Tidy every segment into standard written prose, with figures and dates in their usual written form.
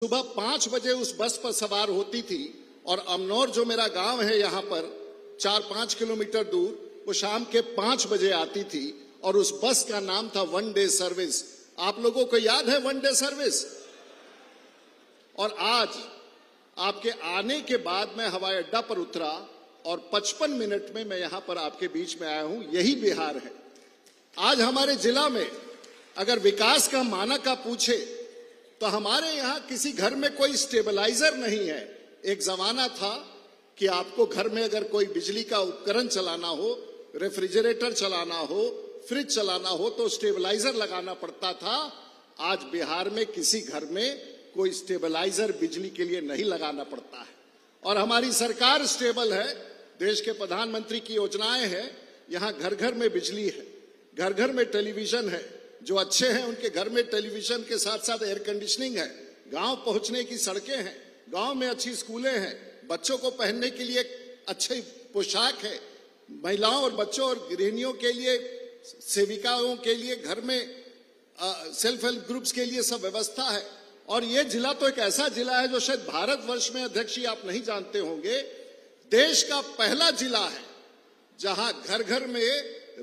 सुबह 5 बजे उस बस पर सवार होती थी और अमनौर जो मेरा गांव है यहाँ पर 4-5 किलोमीटर दूर, वो शाम के 5 बजे आती थी और उस बस का नाम था वन डे सर्विस। आप लोगों को याद है वन डे सर्विस? और आज आपके आने के बाद मैं हवाई अड्डा पर उतरा और 55 मिनट में मैं यहां पर आपके बीच में आया हूं। यही बिहार है। आज हमारे जिला में अगर विकास का मानक आप पूछे तो हमारे यहां किसी घर में कोई स्टेबलाइजर नहीं है। एक जमाना था कि आपको घर में अगर कोई बिजली का उपकरण चलाना हो, रेफ्रिजरेटर चलाना हो, फ्रिज चलाना हो तो स्टेबलाइजर लगाना पड़ता था। आज बिहार में किसी घर में कोई स्टेबलाइजर बिजली के लिए नहीं लगाना पड़ता है और हमारी सरकार स्टेबल है। देश के प्रधानमंत्री की योजनाएं हैं। यहां घर घर में बिजली है, घर घर में टेलीविजन है। जो अच्छे हैं उनके घर में टेलीविजन के साथ साथ एयर कंडीशनिंग है। गांव पहुंचने की सड़कें हैं, गांव में अच्छी स्कूलें हैं, बच्चों को पहनने के लिए अच्छी पोशाक है, महिलाओं और बच्चों और गृहिणियों के लिए, सेविकाओं के लिए, घर में सेल्फ हेल्प ग्रुप्स के लिए सब व्यवस्था है। और ये जिला तो एक ऐसा जिला है जो शायद भारतवर्ष में, अध्यक्ष जी आप नहीं जानते होंगे, देश का पहला जिला है जहां घर घर में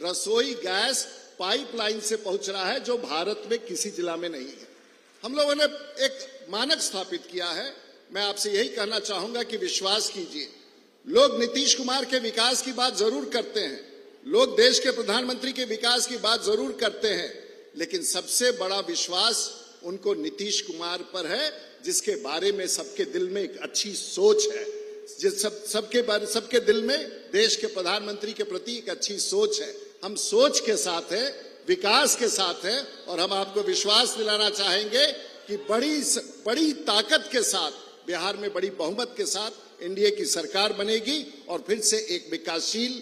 रसोई गैस पाइपलाइन से पहुंच रहा है, जो भारत में किसी जिला में नहीं है। हम लोगों ने एक मानक स्थापित किया है। मैं आपसे यही कहना चाहूंगा कि विश्वास कीजिए। लोग नीतीश कुमार के विकास की बात जरूर करते हैं, लोग देश के प्रधानमंत्री के विकास की बात जरूर करते हैं, लेकिन सबसे बड़ा विश्वास उनको नीतीश कुमार पर है, जिसके बारे में सबके दिल में एक अच्छी सोच है। सबके दिल में देश के प्रधानमंत्री के प्रति एक अच्छी सोच है। हम सोच के साथ हैं, विकास के साथ हैं और हम आपको विश्वास दिलाना चाहेंगे कि बड़ी ताकत के साथ, बिहार में बड़ी बहुमत के साथ एनडीए की सरकार बनेगी और फिर से एक विकासशील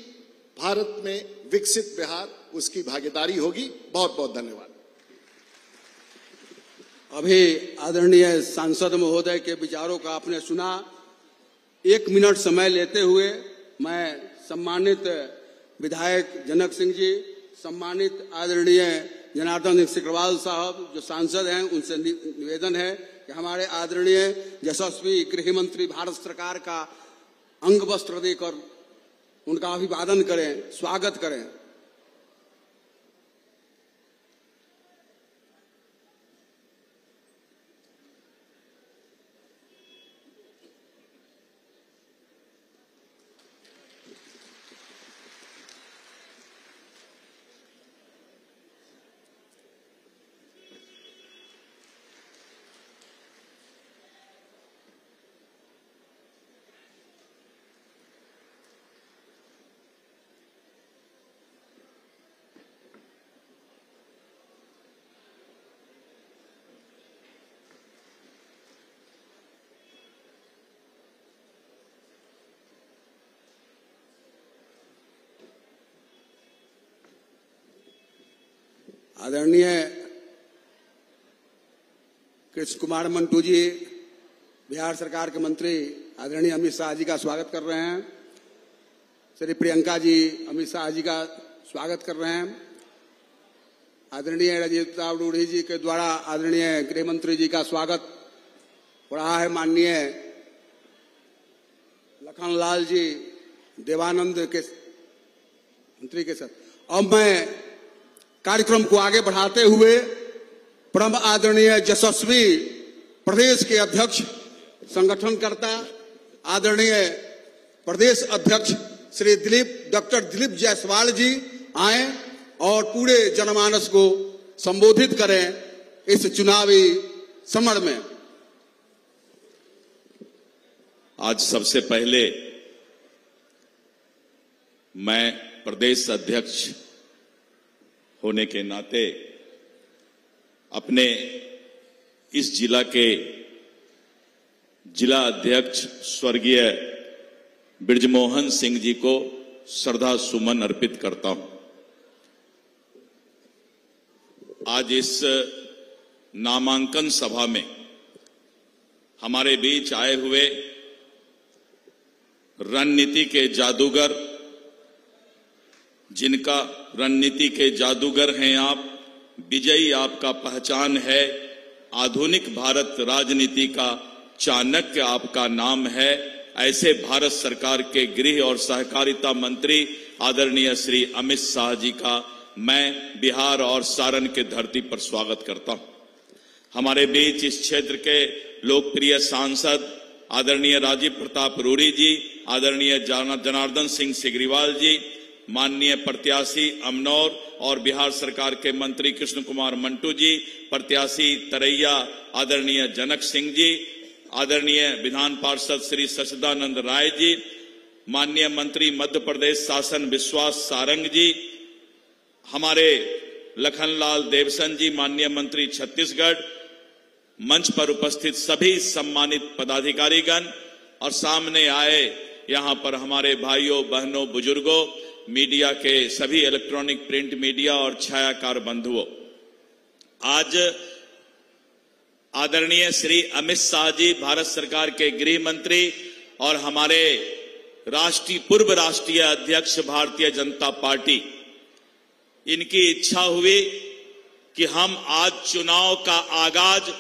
भारत में विकसित बिहार, उसकी भागीदारी होगी। बहुत बहुत धन्यवाद। अभी आदरणीय सांसद महोदय के विचारों का आपने सुना। 1 मिनट समय लेते हुए मैं सम्मानित विधायक जनक सिंह जी, सम्मानित आदरणीय जनार्दन सिंह सिकरवाल साहब जो सांसद हैं, उनसे निवेदन है कि हमारे आदरणीय यशस्वी गृह मंत्री भारत सरकार का अंग वस्त्र देकर उनका अभिवादन करें, स्वागत करें। आदरणीय कृष्ण कुमार मंटू जी, बिहार सरकार के मंत्री आदरणीय अमित शाह जी का स्वागत कर रहे हैं। श्री प्रियंका जी अमित शाह जी का स्वागत कर रहे हैं। आदरणीय राजीव प्रताप रूढ़ी जी के द्वारा आदरणीय गृह मंत्री जी का स्वागत हो रहा है। माननीय लखनलाल जी देवानंद के मंत्री के साथ अब मैं कार्यक्रम को आगे बढ़ाते हुए परम आदरणीय यशस्वी प्रदेश के अध्यक्ष, संगठनकर्ता, आदरणीय प्रदेश अध्यक्ष श्री डॉक्टर दिलीप जायसवाल जी आए और पूरे जनमानस को संबोधित करें इस चुनावी समर में। आज सबसे पहले मैं प्रदेश अध्यक्ष होने के नाते अपने इस जिला के जिला अध्यक्ष स्वर्गीय बृजमोहन सिंह जी को श्रद्धा सुमन अर्पित करता हूं। आज इस नामांकन सभा में हमारे बीच आए हुए रणनीति के जादूगर, जिनका रणनीति के जादूगर हैं आप, विजयी आपका पहचान है, आधुनिक भारत राजनीति का चाणक्य आपका नाम है। ऐसे भारत सरकार के गृह और सहकारिता मंत्री आदरणीय श्री अमित शाह जी का मैं बिहार और सारण के धरती पर स्वागत करता हूं। हमारे बीच इस क्षेत्र के लोकप्रिय सांसद आदरणीय राजीव प्रताप रूडी जी, आदरणीय जनार्दन सिंह सिग्रीवाल जी, माननीय प्रत्याशी अमनौर और बिहार सरकार के मंत्री कृष्ण कुमार मंटू जी, प्रत्याशी तरैया आदरणीय जनक सिंह जी, आदरणीय विधान पार्षद श्री सचिदानंद राय जी, माननीय मंत्री मध्य प्रदेश शासन विश्वास सारंग जी, हमारे लखनलाल देवसन जी, माननीय मंत्री छत्तीसगढ़, मंच पर उपस्थित सभी सम्मानित पदाधिकारीगण और सामने आए यहां पर हमारे भाइयों बहनों बुजुर्गों, मीडिया के सभी इलेक्ट्रॉनिक प्रिंट मीडिया और छायाकार बंधुओं, आज आदरणीय श्री अमित शाह जी भारत सरकार के गृह मंत्री और हमारे पूर्व राष्ट्रीय अध्यक्ष भारतीय जनता पार्टी, इनकी इच्छा हुई कि हम आज चुनाव का आगाज,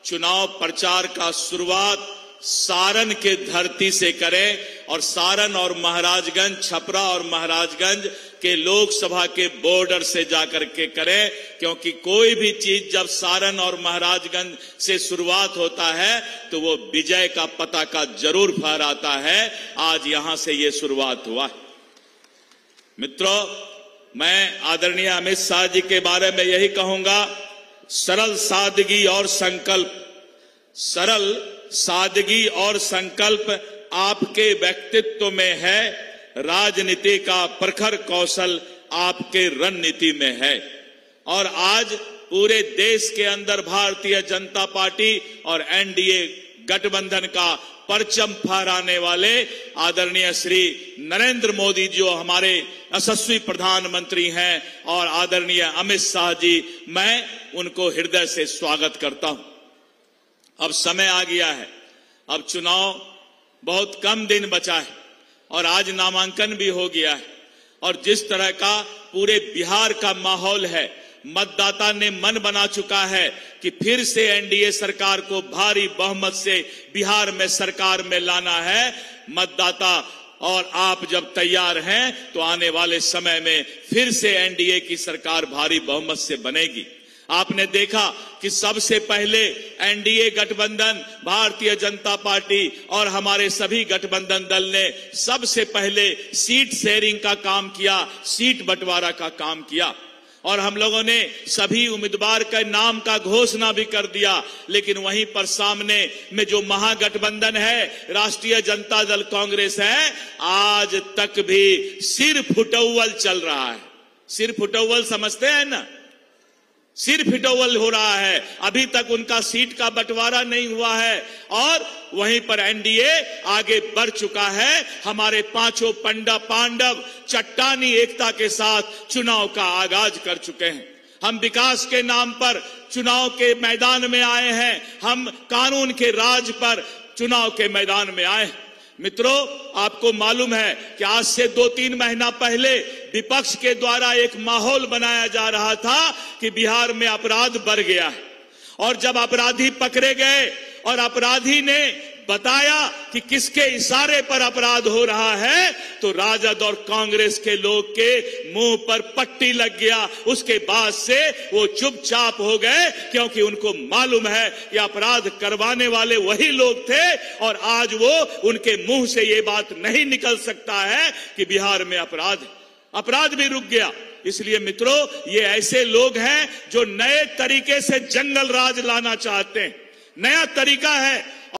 चुनाव प्रचार का शुरुआत सारण के धरती से करें और सारण और महाराजगंज, छपरा और महाराजगंज के लोकसभा के बॉर्डर से जाकर के करें, क्योंकि कोई भी चीज जब सारण और महाराजगंज से शुरुआत होता है तो वो विजय का पताका जरूर फहराता है। आज यहां से ये शुरुआत हुआ। मित्रों, मैं आदरणीय अमित शाह जी के बारे में यही कहूंगा, सरल सादगी और संकल्प, सरल सादगी और संकल्प आपके व्यक्तित्व में है, राजनीति का प्रखर कौशल आपके रणनीति में है। और आज पूरे देश के अंदर भारतीय जनता पार्टी और एनडीए गठबंधन का परचम फहराने वाले आदरणीय श्री नरेंद्र मोदी जो हमारे यशस्वी प्रधानमंत्री हैं और आदरणीय अमित शाह जी, मैं उनको हृदय से स्वागत करता हूं। अब समय आ गया है, अब चुनाव बहुत कम दिन बचा है और आज नामांकन भी हो गया है और जिस तरह का पूरे बिहार का माहौल है, मतदाता ने मन बना चुका है कि फिर से एनडीए सरकार को भारी बहुमत से बिहार में सरकार में लाना है। मतदाता और आप जब तैयार हैं तो आने वाले समय में फिर से एनडीए की सरकार भारी बहुमत से बनेगी। आपने देखा कि सबसे पहले एनडीए गठबंधन, भारतीय जनता पार्टी और हमारे सभी गठबंधन दल ने सबसे पहले सीट शेयरिंग का काम किया, सीट बंटवारा का काम किया और हम लोगों ने सभी उम्मीदवार के नाम का घोषणा भी कर दिया। लेकिन वहीं पर सामने में जो महागठबंधन है, राष्ट्रीय जनता दल कांग्रेस है, आज तक भी सिर फुटौवल चल रहा है। सिर फुटौवल समझते हैं ना, सिर फिटौवल हो रहा है, अभी तक उनका सीट का बंटवारा नहीं हुआ है और वहीं पर एनडीए आगे बढ़ चुका है। हमारे पांचों पांडव चट्टानी एकता के साथ चुनाव का आगाज कर चुके हैं। हम विकास के नाम पर चुनाव के मैदान में आए हैं, हम कानून के राज पर चुनाव के मैदान में आए हैं। मित्रों, आपको मालूम है कि आज से 2-3 महीना पहले विपक्ष के द्वारा एक माहौल बनाया जा रहा था कि बिहार में अपराध बढ़ गया है और जब अपराधी पकड़े गए और अपराधी ने बताया कि किसके इशारे पर अपराध हो रहा है तो राजद और कांग्रेस के लोग के मुंह पर पट्टी लग गया। उसके बाद से वो चुपचाप हो गए, क्योंकि उनको मालूम है कि अपराध करवाने वाले वही लोग थे और आज वो उनके मुंह से ये बात नहीं निकल सकता है कि बिहार में अपराध भी रुक गया। इसलिए मित्रों, ये ऐसे लोग हैं जो नए तरीके से जंगल राज लाना चाहते हैं। नया तरीका है